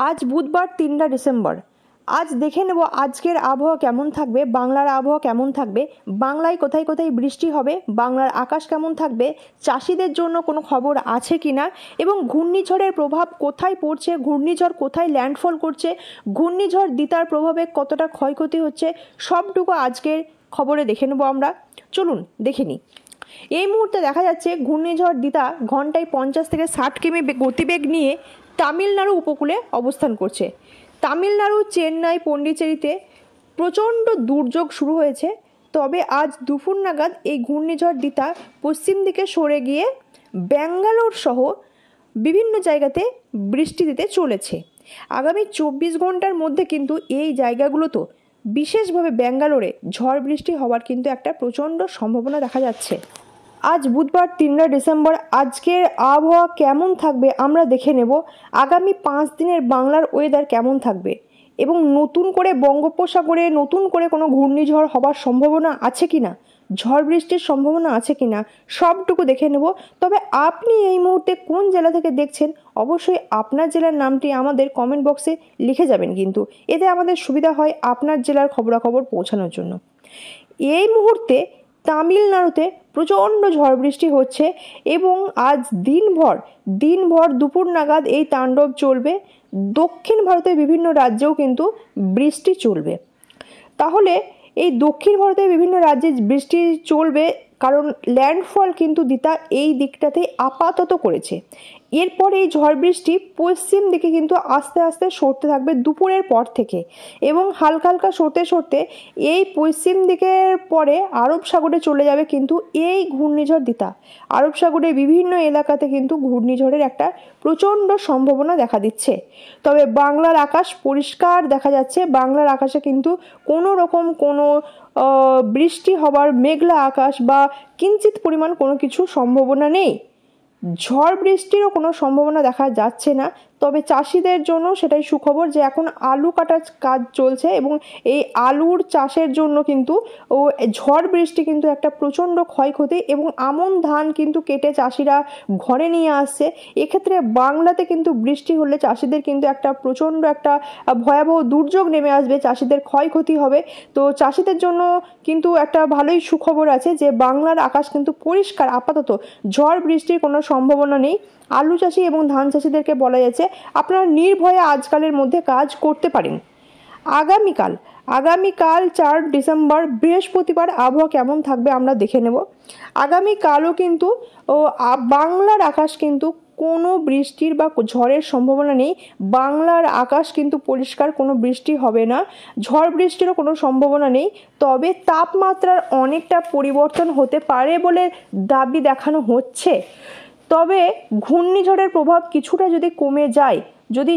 আজ বুধবার 3 ডিসেম্বর। আজ দেখে নেব আজকের আবহাওয়া কেমন থাকবে, বাংলার আবহাওয়া কেমন থাকবে, বাংলায় কোথায় কোথায় বৃষ্টি হবে, বাংলার আকাশ কেমন থাকবে, চাষিদের জন্য কোনো খবর আছে কিনা এবং ঘূর্ণিঝড়ের প্রভাব কোথায় পড়ছে, ঘূর্ণিঝড় কোথায় ল্যান্ডফল করছে, ঘূর্ণিঝড় দিতার প্রভাবে কতটা ক্ষয়ক্ষতি হচ্ছে, সবটুকু আজকের খবরে দেখে নেব আমরা। চলুন দেখে নিই। এই মুহূর্তে দেখা যাচ্ছে ঘূর্ণিঝড় দিতা ঘন্টায় 50 থেকে 60 কিমি গতিবেগ নিয়ে তামিলনাড়ু উপকূলে অবস্থান করছে। তামিলনাড়ু, চেন্নাই, পন্ডিচেরিতে প্রচণ্ড দুর্যোগ শুরু হয়েছে। তবে আজ দুপুর নাগাদ এই ঘূর্ণিঝড় দিতা পশ্চিম দিকে সরে গিয়ে ব্যাঙ্গালোর সহ বিভিন্ন জায়গাতে বৃষ্টি দিতে চলেছে। আগামী 24 ঘন্টার মধ্যে কিন্তু এই জায়গাগুলোতে বিশেষভাবে ব্যাঙ্গালোরে ঝড় বৃষ্টি হওয়ার কিন্তু একটা প্রচণ্ড সম্ভাবনা দেখা যাচ্ছে। আজ বুধবার 3 ডিসেম্বর। আজকের আবহাওয়া কেমন থাকবে আমরা দেখে নেব। আগামী 5 দিনের বাংলার ওয়েদার কেমন থাকবে এবং নতুন করে বঙ্গোপসাগরে নতুন করে কোনো ঘূর্ণিঝড় হবার সম্ভাবনা আছে কি না, ঝড় বৃষ্টির সম্ভাবনা আছে কি না, সবটুকু দেখে নেব। তবে আপনি এই মুহূর্তে কোন জেলা থেকে দেখছেন অবশ্যই আপনার জেলার নামটি আমাদের কমেন্ট বক্সে লিখে যাবেন, কিন্তু এতে আমাদের সুবিধা হয় আপনার জেলার খবরাখবর পৌঁছানোর জন্য। এই মুহূর্তে তামিলনাড়ুতে প্রচণ্ড ঝড় বৃষ্টি হচ্ছে এবং আজ দিনভর দুপুর নাগাদ এই তাণ্ডব চলবে। দক্ষিণ ভারতের বিভিন্ন রাজ্যেও কিন্তু বৃষ্টি চলবে। তাহলে এই দক্ষিণ ভারতের বিভিন্ন রাজ্যে বৃষ্টি চলবে কারণ ল্যান্ডফল কিন্তু দিতা এই দিকটাতেই আপাতত করেছে। এরপর এই ঝড় বৃষ্টি পশ্চিম দিকে কিন্তু আস্তে আস্তে সরতে থাকবে দুপুরের পর থেকে এবং হালকা হালকা সরতে এই পশ্চিম দিকের পরে আরব সাগরে চলে যাবে কিন্তু এই ঘূর্ণিঝড় দিতা। আরব সাগরের বিভিন্ন এলাকাতে কিন্তু ঘূর্ণিঝড়ের একটা প্রচণ্ড সম্ভাবনা দেখা দিচ্ছে। তবে বাংলার আকাশ পরিষ্কার দেখা যাচ্ছে। বাংলার আকাশে কিন্তু কোনো রকম কোনো বৃষ্টি হবার মেঘলা আকাশ বা কিঞ্চিত পরিমাণ কোনো কিছু সম্ভাবনা নেই। ঝড় বৃষ্টিরও কোনো সম্ভাবনা দেখা যাচ্ছে না। তবে চাষিদের জন্য সেটাই সুখবর যে এখন আলু কাটার কাজ চলছে এবং এই আলুর চাষের জন্য কিন্তু ঝড় বৃষ্টি কিন্তু একটা প্রচণ্ড ক্ষয়ক্ষতি এবং আমন ধান কিন্তু কেটে চাষিরা ঘরে নিয়ে আসছে। এক্ষেত্রে বাংলাতে কিন্তু বৃষ্টি হলে চাষিদের কিন্তু একটা প্রচণ্ড একটা ভয়াবহ দুর্যোগ নেমে আসবে, চাষিদের ক্ষয়ক্ষতি হবে। তো চাষিদের জন্য কিন্তু একটা ভালোই সুখবর আছে যে বাংলার আকাশ কিন্তু পরিষ্কার, আপাতত ঝড় বৃষ্টির কোনো সম্ভাবনা নেই। আলু চাষি এবং ধান চাষিদেরকে বলা যাচ্ছে আপনারা নির্ভয়ে আজকালের মধ্যে কাজ করতে পারেন। আগামীকাল 4 ডিসেম্বর বৃহস্পতিবার আবহাওয়া কেমন থাকবে আমরা দেখে নেব। আগামীকালও কিন্তু বাংলার আকাশ কিন্তু কোনো বৃষ্টির বা ঝড়ের সম্ভাবনা নেই। বাংলার আকাশ কিন্তু পরিষ্কার, কোনো বৃষ্টি হবে না, ঝড় বৃষ্টিরও কোনো সম্ভাবনা নেই। তবে তাপমাত্রার অনেকটা পরিবর্তন হতে পারে বলে দাবি দেখানো হচ্ছে। তবে ঘূর্ণিঝড়ের প্রভাব কিছুটা যদি কমে যায়,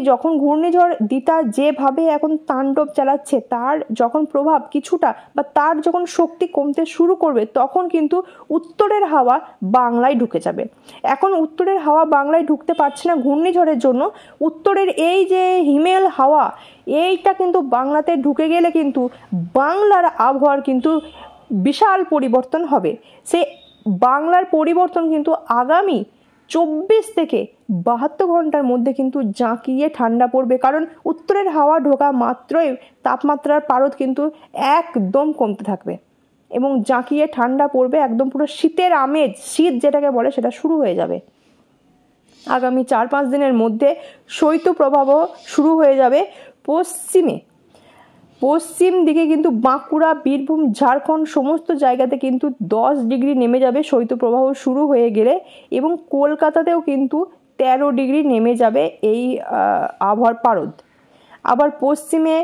যখন ঘূর্ণিঝড় দিতা যেভাবে এখন তাণ্ডব চালাচ্ছে তার যখন প্রভাব কিছুটা বা তার যখন শক্তি কমতে শুরু করবে তখন কিন্তু উত্তরের হাওয়া বাংলায় ঢুকে যাবে। এখন উত্তরের হাওয়া বাংলায় ঢুকতে পারছে না ঘূর্ণিঝড়ের জন্য। উত্তরের এই যে হিমেল হাওয়া এইটা কিন্তু বাংলাতে ঢুকে গেলে কিন্তু বাংলার আবহাওয়ার কিন্তু বিশাল পরিবর্তন হবে। সে বাংলার পরিবর্তন কিন্তু আগামী 24 থেকে 72 ঘন্টার মধ্যে কিন্তু জাঁকিয়ে ঠান্ডা পড়বে, কারণ উত্তরের হাওয়া ঢোকা মাত্রই তাপমাত্রার পারদ কিন্তু একদম কমতে থাকবে এবং জাঁকিয়ে ঠান্ডা পড়বে। একদম পুরো শীতের আমেজ, শীত যেটাকে বলে সেটা শুরু হয়ে যাবে। আগামী 4-5 দিনের মধ্যে শৈত্যপ্রবাহ শুরু হয়ে যাবে। পশ্চিম দিকে কিন্তু বাঁকুড়া, বীরভূম, ঝাড়খণ্ড সমস্ত জায়গাতে কিন্তু 10 ডিগ্রি নেমে যাবে শৈত্যপ্রবাহ শুরু হয়ে গেলে এবং কলকাতাতেও কিন্তু 13 ডিগ্রি নেমে যাবে এই আবহাওয়ার পারদ। আবার পশ্চিমে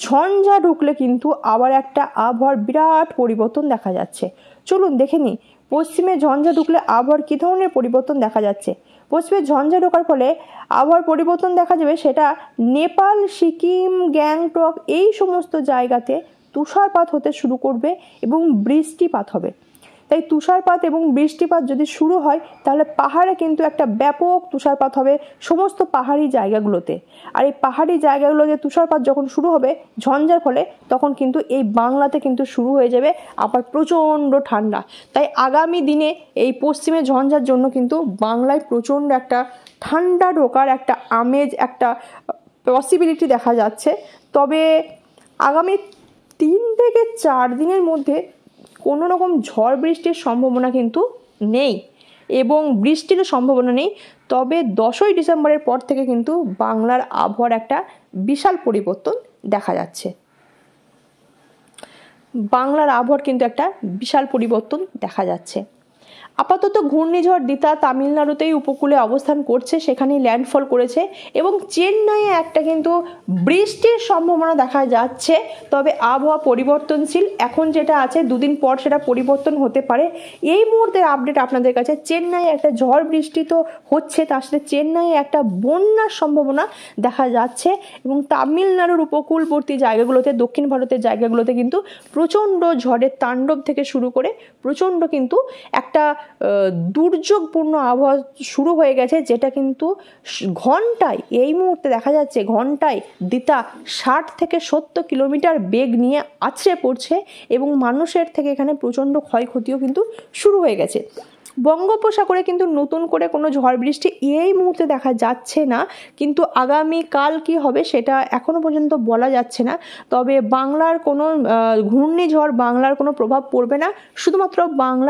ঝঞ্ঝা ঢুকলে কিন্তু আবার একটা আবহাওয়ার বিরাট পরিবর্তন দেখা যাচ্ছে। চলুন দেখে নিই পশ্চিমে ঝঞ্ঝা ঢুকলে আবহাওয়ার কী ধরনের পরিবর্তন দেখা যাচ্ছে। পশ্চিমে ঝঞ্ঝা ঢোকার ফলে আবহাওয়ার পরিবর্তন দেখা যাবে, সেটা নেপাল, সিকিম, গ্যাংটক এই সমস্ত জায়গাতে তুষারপাত হতে শুরু করবে এবং বৃষ্টিপাত হবে। তাই তুষারপাত এবং বৃষ্টিপাত যদি শুরু হয় তাহলে পাহাড়ে কিন্তু একটা ব্যাপক তুষারপাত হবে সমস্ত পাহাড়ি জায়গাগুলোতে। আর এই পাহাড়ি জায়গাগুলোতে তুষারপাত যখন শুরু হবে ঝঞ্ঝার ফলে তখন কিন্তু এই বাংলাতে কিন্তু শুরু হয়ে যাবে আবার প্রচণ্ড ঠান্ডা। তাই আগামী দিনে এই পশ্চিমে ঝঞ্ঝার জন্য কিন্তু বাংলায় প্রচণ্ড একটা ঠান্ডা ঢোকার একটা আমেজ, একটা পসিবিলিটি দেখা যাচ্ছে। তবে আগামী 3 থেকে 4 দিনের মধ্যে কোনো রকম ঝড় বৃষ্টির সম্ভাবনা কিন্তু নেই এবং বৃষ্টিরও সম্ভাবনা নেই। তবে 10ই ডিসেম্বরের পর থেকে কিন্তু বাংলার আবহাওয়ার একটা বিশাল পরিবর্তন দেখা যাচ্ছে। বাংলার আবহাওয়ার কিন্তু একটা বিশাল পরিবর্তন দেখা যাচ্ছে। আপাতত ঘূর্ণিঝড় দিতা তামিলনাড়ুতেই উপকূলে অবস্থান করছে, সেখানেই ল্যান্ডফল করেছে এবং চেন্নাইয়ে একটা কিন্তু বৃষ্টির সম্ভাবনা দেখা যাচ্ছে। তবে আবহাওয়া পরিবর্তনশীল, এখন যেটা আছে 2 দিন পর সেটা পরিবর্তন হতে পারে। এই মুহূর্তের আপডেট আপনাদের কাছে, চেন্নাইয়ে একটা ঝড় বৃষ্টি তো হচ্ছে, তার সাথে চেন্নাইয়ে একটা বন্যার সম্ভাবনা দেখা যাচ্ছে এবং তামিলনাড়ুর উপকূলবর্তী জায়গাগুলোতে, দক্ষিণ ভারতের জায়গাগুলোতে কিন্তু প্রচণ্ড ঝড়ের তাণ্ডব থেকে শুরু করে প্রচণ্ড কিন্তু একটা দুর্যোগপূর্ণ আবহাওয়া শুরু হয়ে গেছে, যেটা কিন্তু ঘন্টায়, এই মুহূর্তে দেখা যাচ্ছে ঘন্টায় দিতা 60 থেকে 70 কিলোমিটার বেগ নিয়ে আছড়ে পড়ছে এবং মানুষের থেকে এখানে প্রচণ্ড ক্ষয়ক্ষতিও কিন্তু শুরু হয়ে গেছে। বঙ্গোপসাগরে কিন্তু নতুন করে কোনো ঝড় বৃষ্টি এই মুহূর্তে দেখা যাচ্ছে না, কিন্তু আগামীকাল কি হবে সেটা এখনো পর্যন্ত বলা যাচ্ছে না। তবে বাংলার কোনো ঘূর্ণিঝড় বাংলার কোনো প্রভাব পড়বে না, শুধুমাত্র বাংলা